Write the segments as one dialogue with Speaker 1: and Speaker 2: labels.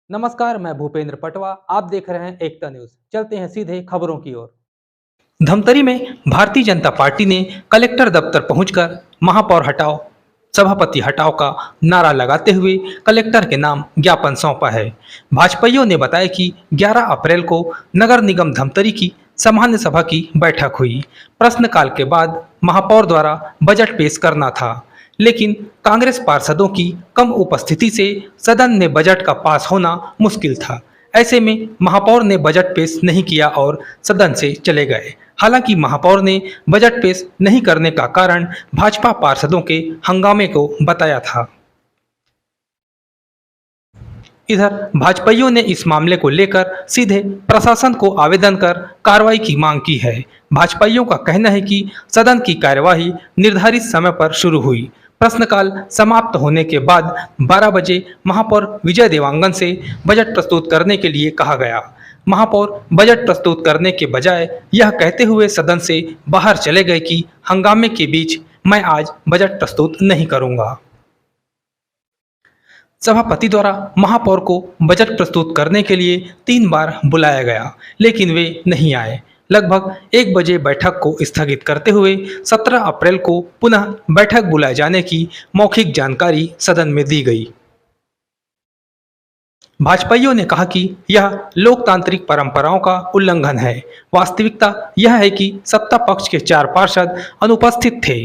Speaker 1: नमस्कार, मैं भूपेंद्र पटवा। आप देख रहे हैं एकता न्यूज। चलते हैं सीधे खबरों की ओर। धमतरी में भारतीय जनता पार्टी ने कलेक्टर दफ्तर पहुंचकर महापौर हटाओ, सभापति हटाओ का नारा लगाते हुए कलेक्टर के नाम ज्ञापन सौंपा है। भाजपाइयों ने बताया कि 11 अप्रैल को नगर निगम धमतरी की सामान्य सभा की बैठक हुई। प्रश्नकाल के बाद महापौर द्वारा बजट पेश करना था, लेकिन कांग्रेस पार्षदों की कम उपस्थिति से सदन में बजट का पास होना मुश्किल था। ऐसे में महापौर ने बजट पेश नहीं किया और सदन से चले गए। हालांकि महापौर ने बजट पेश नहीं करने का कारण भाजपा पार्षदों के हंगामे को बताया था। इधर भाजपाइयों ने इस मामले को लेकर सीधे प्रशासन को आवेदन कर कार्रवाई की मांग की है। भाजपाइयों का कहना है कि सदन की कार्यवाही निर्धारित समय पर शुरू हुई। प्रश्नकाल समाप्त होने के बाद 12 बजे महापौर विजय देवांगन से बजट प्रस्तुत करने के लिए कहा गया। महापौर बजट प्रस्तुत करने के बजाय यह कहते हुए सदन से बाहर चले गए कि हंगामे के बीच मैं आज बजट प्रस्तुत नहीं करूंगा। सभापति द्वारा महापौर को बजट प्रस्तुत करने के लिए 3 बार बुलाया गया, लेकिन वे नहीं आए। लगभग 1 बजे बैठक को स्थगित करते हुए 17 अप्रैल को पुनः बैठक बुलाए जाने की मौखिक जानकारी सदन में दी गई। भाजपाइयों ने कहा कि यह लोकतांत्रिक परंपराओं का उल्लंघन है। वास्तविकता यह है कि सत्ता पक्ष के 4 पार्षद अनुपस्थित थे।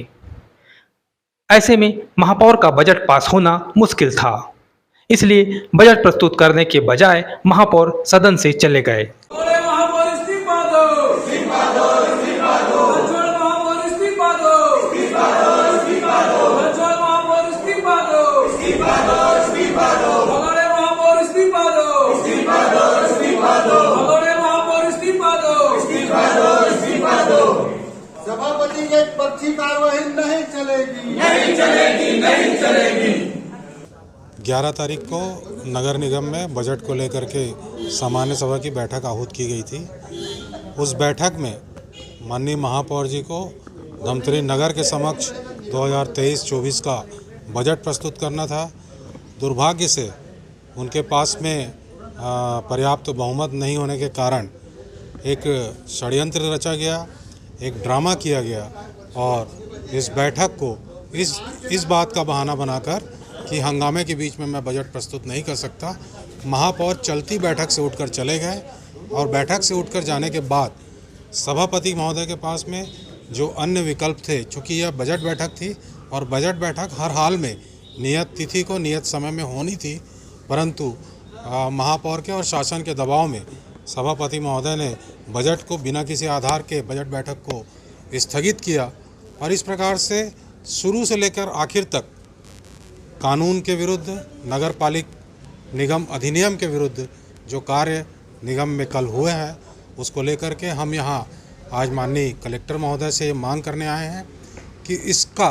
Speaker 1: ऐसे में महापौर का बजट पास होना मुश्किल था, इसलिए बजट प्रस्तुत करने के बजाय महापौर सदन से चले गए।
Speaker 2: सभापति के पक्षी कार्यवाही नहीं चलेगी, नहीं चलेगी, नहीं चलेगी।
Speaker 3: 11 तारीख को नगर निगम में बजट को लेकर के सामान्य सभा की बैठक आहूत की गई थी। उस बैठक में माननीय महापौर जी को धमतरी नगर के समक्ष 2023-24 का बजट प्रस्तुत करना था। दुर्भाग्य से उनके पास में पर्याप्त बहुमत नहीं होने के कारण एक षड्यंत्र रचा गया, एक ड्रामा किया गया और इस बैठक को इस बात का बहाना बनाकर कि हंगामे के बीच में मैं बजट प्रस्तुत नहीं कर सकता, महापौर चलती बैठक से उठकर चले गए। और बैठक से उठकर जाने के बाद सभापति महोदय के पास में जो अन्य विकल्प थे, चूँकि यह बजट बैठक थी और बजट बैठक हर हाल में नियत तिथि को नियत समय में होनी थी, परंतु महापौर के और शासन के दबाव में सभापति महोदय ने बजट को बिना किसी आधार के बजट बैठक को स्थगित किया। और इस प्रकार से शुरू से लेकर आखिर तक कानून के विरुद्ध, नगर पालिक निगम अधिनियम के विरुद्ध जो कार्य निगम में कल हुए हैं, उसको लेकर के हम यहाँ आज माननीय कलेक्टर महोदय से मांग करने आए हैं कि इसका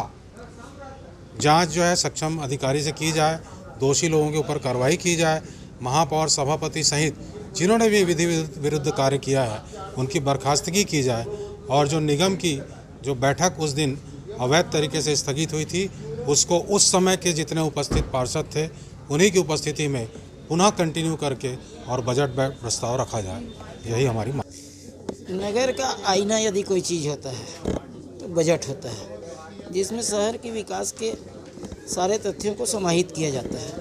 Speaker 3: जांच जो है सक्षम अधिकारी से की जाए, दोषी लोगों के ऊपर कार्रवाई की जाए, महापौर सभापति सहित जिन्होंने भी विधि विरुद्ध कार्य किया है उनकी बर्खास्तगी की जाए और जो निगम की जो बैठक उस दिन अवैध तरीके से स्थगित हुई थी उसको उस समय के जितने उपस्थित पार्षद थे उन्हीं की उपस्थिति में पुनः कंटिन्यू करके और बजट प्रस्ताव रखा जाए। यही हमारी मांग।
Speaker 4: नगर का आईना यदि कोई चीज़ होता है तो बजट होता है, जिसमें शहर के विकास के सारे तथ्यों को समाहित किया जाता है।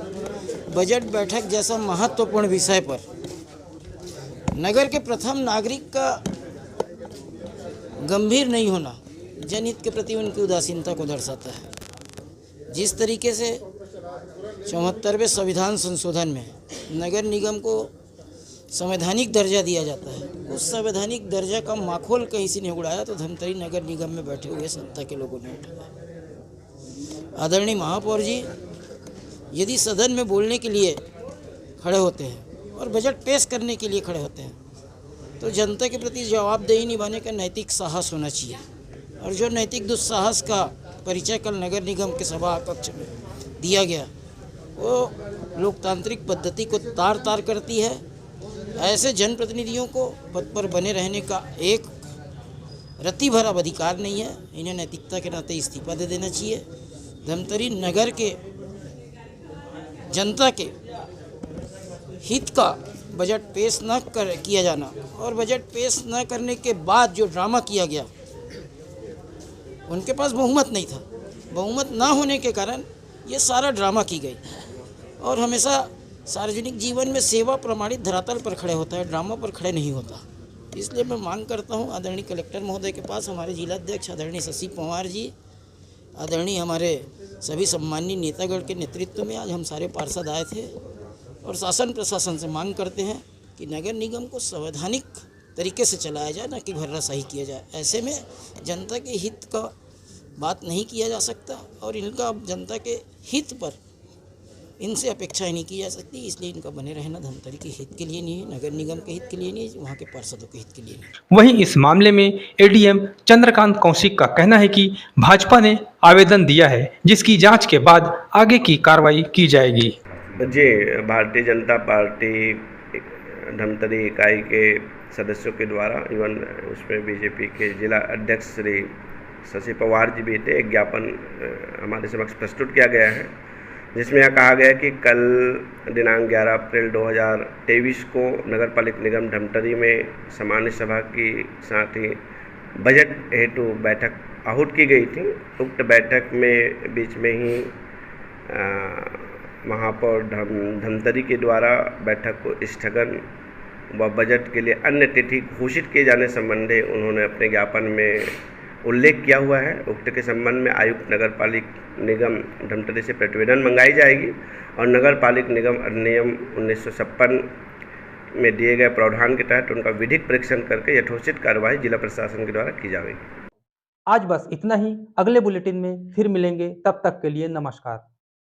Speaker 4: बजट बैठक जैसा महत्वपूर्ण विषय पर नगर के प्रथम नागरिक का गंभीर नहीं होना जनहित के प्रति उनकी उदासीनता को दर्शाता है। जिस तरीके से 74वें संविधान संशोधन में नगर निगम को संवैधानिक दर्जा दिया जाता है, उस संवैधानिक दर्जा का माखोल कहीं से नहीं उड़ाया तो धमतरी नगर निगम में बैठे हुए सत्ता के लोगों ने उठाया। आदरणीय महापौर जी यदि सदन में बोलने के लिए खड़े होते हैं और बजट पेश करने के लिए खड़े होते हैं तो जनता के प्रति जवाबदेही निभाने का नैतिक साहस होना चाहिए। और जो नैतिक दुस्साहस का परिचय कल नगर निगम के सभा कक्ष में दिया गया वो लोकतांत्रिक पद्धति को तार तार करती है। ऐसे जनप्रतिनिधियों को पद पर बने रहने का एक रति भरा अधिकार नहीं है। इन्हें नैतिकता के नाते इस्तीफा दे देना चाहिए। धमतरी नगर के जनता के हित का बजट पेश न किया जाना और बजट पेश न करने के बाद जो ड्रामा किया गया, उनके पास बहुमत नहीं था। बहुमत ना होने के कारण ये सारा ड्रामा की गई। और हमेशा सार्वजनिक जीवन में सेवा प्रमाणित धरातल पर खड़े होता है, ड्रामा पर खड़े नहीं होता। इसलिए मैं मांग करता हूँ आदरणीय कलेक्टर महोदय के पास, हमारे जिलाध्यक्ष आदरणीय शशि पवार जी, आदरणीय हमारे सभी सम्मानीय नेतागण के नेतृत्व में आज हम सारे पार्षद आए थे और शासन प्रशासन से मांग करते हैं कि नगर निगम को संवैधानिक तरीके से चलाया जाए, ना कि भर्राशाही किया जाए। ऐसे में जनता के हित का बात नहीं किया जा सकता और इनका जनता के हित पर इनसे अपेक्षाएं नहीं की जा सकती। इसलिए इनका बने रहना धमतरी के हित के लिए नहीं है, नगर निगम के हित के लिए नहीं है, वहाँ के पार्षदों के हित के लिए नहीं।
Speaker 1: वहीं इस मामले में एडीएम चंद्रकांत कौशिक का कहना है कि भाजपा ने आवेदन दिया है, जिसकी जांच के बाद आगे की कार्रवाई की जाएगी।
Speaker 5: जी, भारतीय जनता पार्टी धमतरी इकाई के सदस्यों के द्वारा, इवन उसमें बीजेपी के जिला अध्यक्ष श्री शशि पवार जी भी थे, एक ज्ञापन हमारे समक्ष प्रस्तुत किया गया है, जिसमें यह कहा गया कि कल दिनांक 11 अप्रैल 2023 को नगर पालिक निगम धमतरी में सामान्य सभा की साथ ही बजट हेतु बैठक आहूत की गई थी। उक्त बैठक में बीच में ही महापौर धमतरी के द्वारा बैठक को स्थगन व बजट के लिए अन्य तिथि घोषित किए जाने संबंधी उन्होंने अपने ज्ञापन में उल्लेख किया हुआ है। उक्त के संबंध में आयुक्त नगर पालिक निगम धमतरी से प्रतिवेदन मंगाई जाएगी और नगर पालिक निगम अधिनियम 1956 में दिए गए प्रावधान के तहत उनका विधिक परीक्षण करके यथोचित कार्रवाई जिला प्रशासन के द्वारा की जाएगी।
Speaker 1: आज बस इतना ही। अगले बुलेटिन में फिर मिलेंगे, तब तक के लिए नमस्कार।